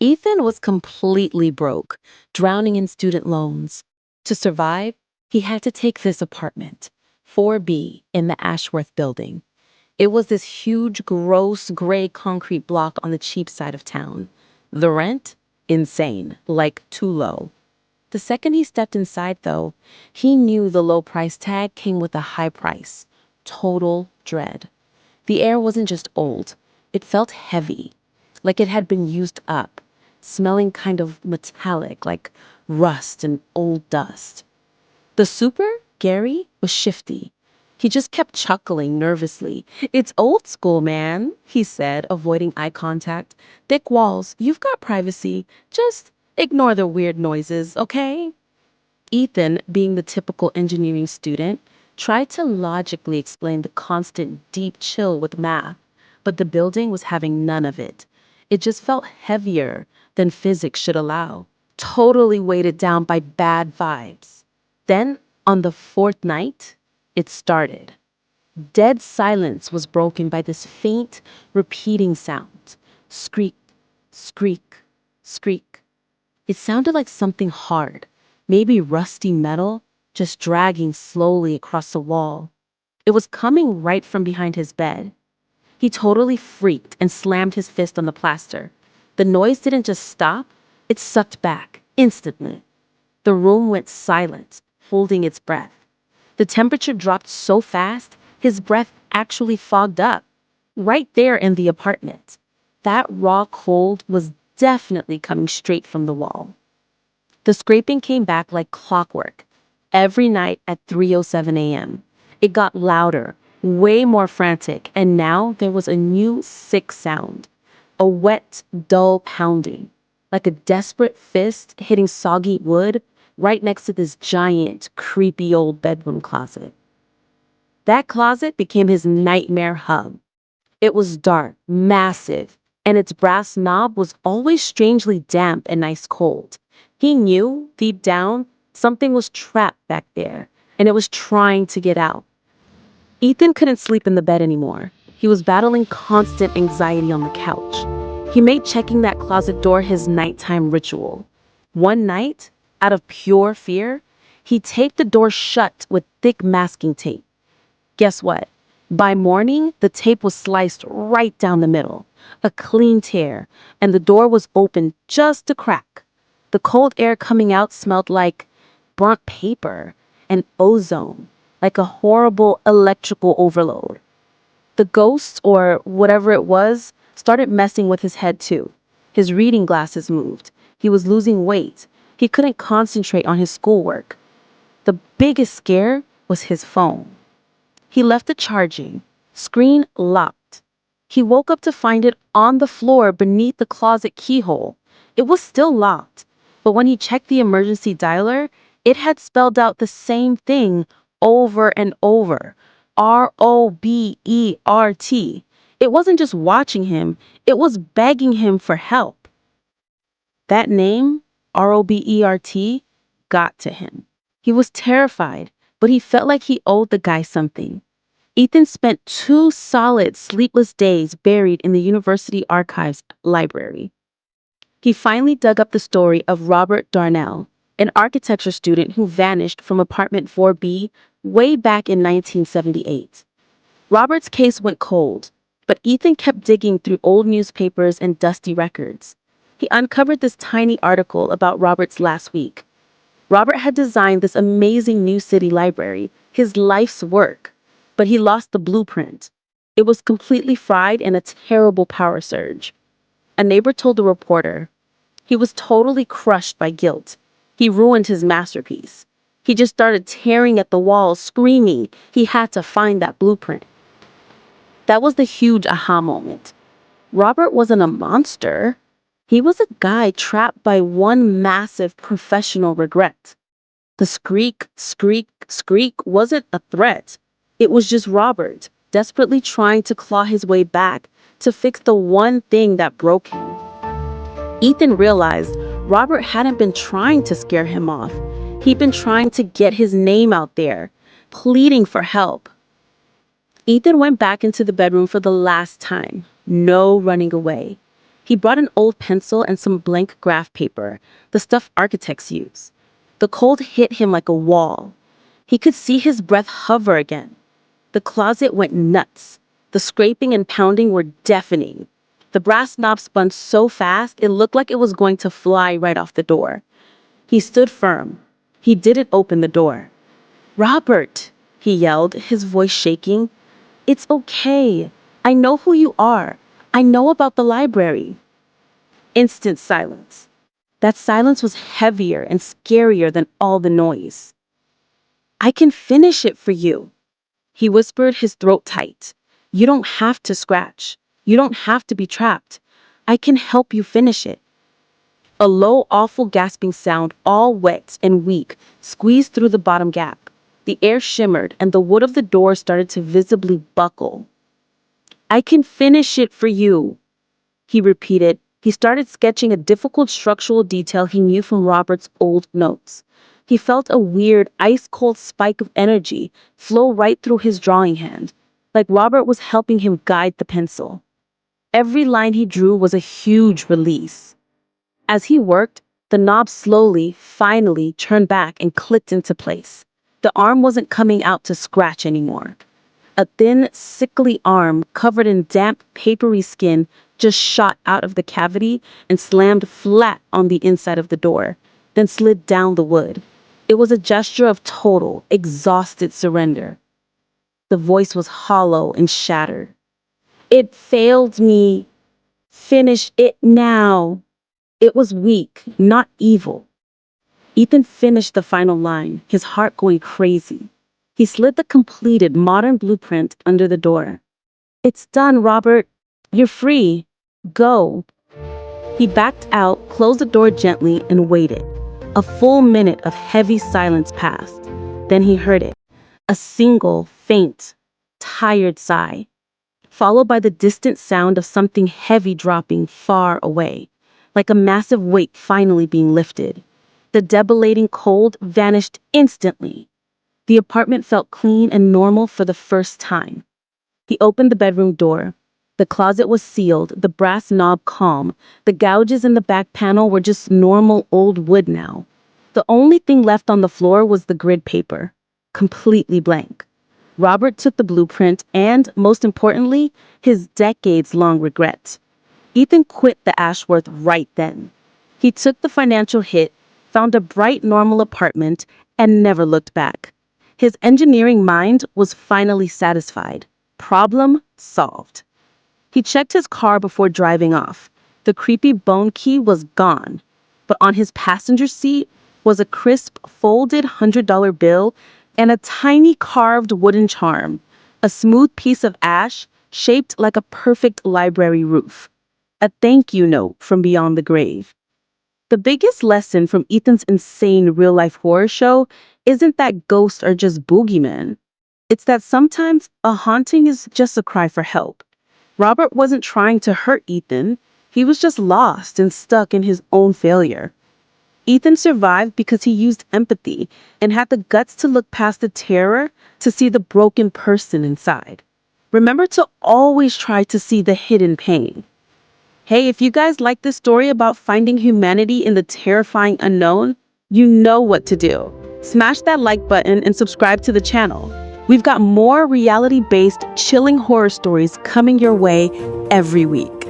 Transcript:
Ethan was completely broke, drowning in student loans. To survive, he had to take this apartment, 4B, in the Ashworth Building. It was this huge, gross, gray concrete block on the cheap side of town. The rent? Insane, like too low. The second he stepped inside, though, he knew the low price tag came with a high price. Total dread. The air wasn't just old, it felt heavy, like it had been used up, smelling kind of metallic, like rust and old dust. The super, Gary, was shifty. He just kept chuckling nervously. "It's old school, man," he said, avoiding eye contact. "Thick walls, you've got privacy. Just ignore the weird noises, okay?" Ethan, being the typical engineering student, tried to logically explain the constant deep chill with math, but the building was having none of it. It just felt heavier than physics should allow, totally weighted down by bad vibes. Then, on the fourth night, it started. Dead silence was broken by this faint, repeating sound. Screak, screak, screak. It sounded like something hard, maybe rusty metal, just dragging slowly across the wall. It was coming right from behind his bed. He totally freaked and slammed his fist on the plaster. The noise didn't just stop, it sucked back, instantly. The room went silent, holding its breath. The temperature dropped so fast, his breath actually fogged up. Right there in the apartment. That raw cold was definitely coming straight from the wall. The scraping came back like clockwork, every night at 3:07 a.m. It got louder, way more frantic, and now there was a new sick sound. A wet, dull pounding, like a desperate fist hitting soggy wood right next to this giant, creepy old bedroom closet. That closet became his nightmare hub. It was dark, massive, and its brass knob was always strangely damp and ice cold. He knew, deep down, something was trapped back there, and it was trying to get out. Ethan couldn't sleep in the bed anymore. He was battling constant anxiety on the couch. He made checking that closet door his nighttime ritual. One night, out of pure fear, he taped the door shut with thick masking tape. Guess what? By morning, the tape was sliced right down the middle, a clean tear, and the door was open just a crack. The cold air coming out smelled like burnt paper and ozone, like a horrible electrical overload. The ghost, or whatever it was, started messing with his head too. His reading glasses moved. He was losing weight. He couldn't concentrate on his schoolwork. The biggest scare was his phone. He left it charging, screen locked. He woke up to find it on the floor beneath the closet keyhole. It was still locked, but when he checked the emergency dialer, it had spelled out the same thing over and over. R.O.B.E.R.T. It wasn't just watching him, it was begging him for help. That name, R.O.B.E.R.T., got to him. He was terrified, but he felt like he owed the guy something. Ethan spent 2 solid sleepless days buried in the university archives library. He finally dug up the story of Robert Darnell, an architecture student who vanished from apartment 4B way back in 1978. Robert's case went cold, but Ethan kept digging through old newspapers and dusty records. He uncovered this tiny article about Robert's last week. Robert had designed this amazing new city library, his life's work, but he lost the blueprint. It was completely fried in a terrible power surge. A neighbor told the reporter. He was totally crushed by guilt. He ruined his masterpiece. He just started tearing at the walls, screaming he had to find that blueprint. That was the huge aha moment. Robert wasn't a monster. He was a guy trapped by one massive professional regret. The screak, screak, screak wasn't a threat. It was just Robert, desperately trying to claw his way back to fix the one thing that broke him. Ethan realized Robert hadn't been trying to scare him off. He'd been trying to get his name out there, pleading for help. Ethan went back into the bedroom for the last time. No running away. He brought an old pencil and some blank graph paper, the stuff architects use. The cold hit him like a wall. He could see his breath hover again. The closet went nuts. The scraping and pounding were deafening. The brass knob spun so fast it looked like it was going to fly right off the door. He stood firm. He didn't open the door. "Robert," he yelled, his voice shaking. "It's okay. I know who you are. I know about the library." Instant silence. That silence was heavier and scarier than all the noise. "I can finish it for you," he whispered, his throat tight. "You don't have to scratch. You don't have to be trapped. I can help you finish it." A low, awful gasping sound, all wet and weak, squeezed through the bottom gap. The air shimmered, and the wood of the door started to visibly buckle. "I can finish it for you," he repeated. He started sketching a difficult structural detail he knew from Robert's old notes. He felt a weird, ice-cold spike of energy flow right through his drawing hand, like Robert was helping him guide the pencil. Every line he drew was a huge release. As he worked, the knob slowly, finally turned back and clicked into place. The arm wasn't coming out to scratch anymore. A thin, sickly arm covered in damp, papery skin just shot out of the cavity and slammed flat on the inside of the door, then slid down the wood. It was a gesture of total, exhausted surrender. The voice was hollow and shattered. "It failed me. Finish it now." It was weak, not evil. Ethan finished the final line, his heart going crazy. He slid the completed modern blueprint under the door. "It's done, Robert. You're free. Go." He backed out, closed the door gently, and waited. A full minute of heavy silence passed. Then he heard it. A single, faint, tired sigh, followed by the distant sound of something heavy dropping far away, like a massive weight finally being lifted. The debilitating cold vanished instantly. The apartment felt clean and normal for the first time. He opened the bedroom door. The closet was sealed, the brass knob calm. The gouges in the back panel were just normal old wood now. The only thing left on the floor was the grid paper, completely blank. Robert took the blueprint and, most importantly, his decades-long regret. Ethan quit the Ashworth right then. He took the financial hit, found a bright, normal apartment, and never looked back. His engineering mind was finally satisfied. Problem solved. He checked his car before driving off. The creepy bone key was gone, but on his passenger seat was a crisp, folded $100 bill and a tiny carved wooden charm, a smooth piece of ash shaped like a perfect library roof. A thank you note from beyond the grave. The biggest lesson from Ethan's insane real-life horror show isn't that ghosts are just boogeymen. It's that sometimes a haunting is just a cry for help. Robert wasn't trying to hurt Ethan. He was just lost and stuck in his own failure. Ethan survived because he used empathy and had the guts to look past the terror to see the broken person inside. Remember to always try to see the hidden pain. Hey, if you guys like this story about finding humanity in the terrifying unknown, you know what to do. Smash that like button and subscribe to the channel. We've got more reality-based, chilling horror stories coming your way every week.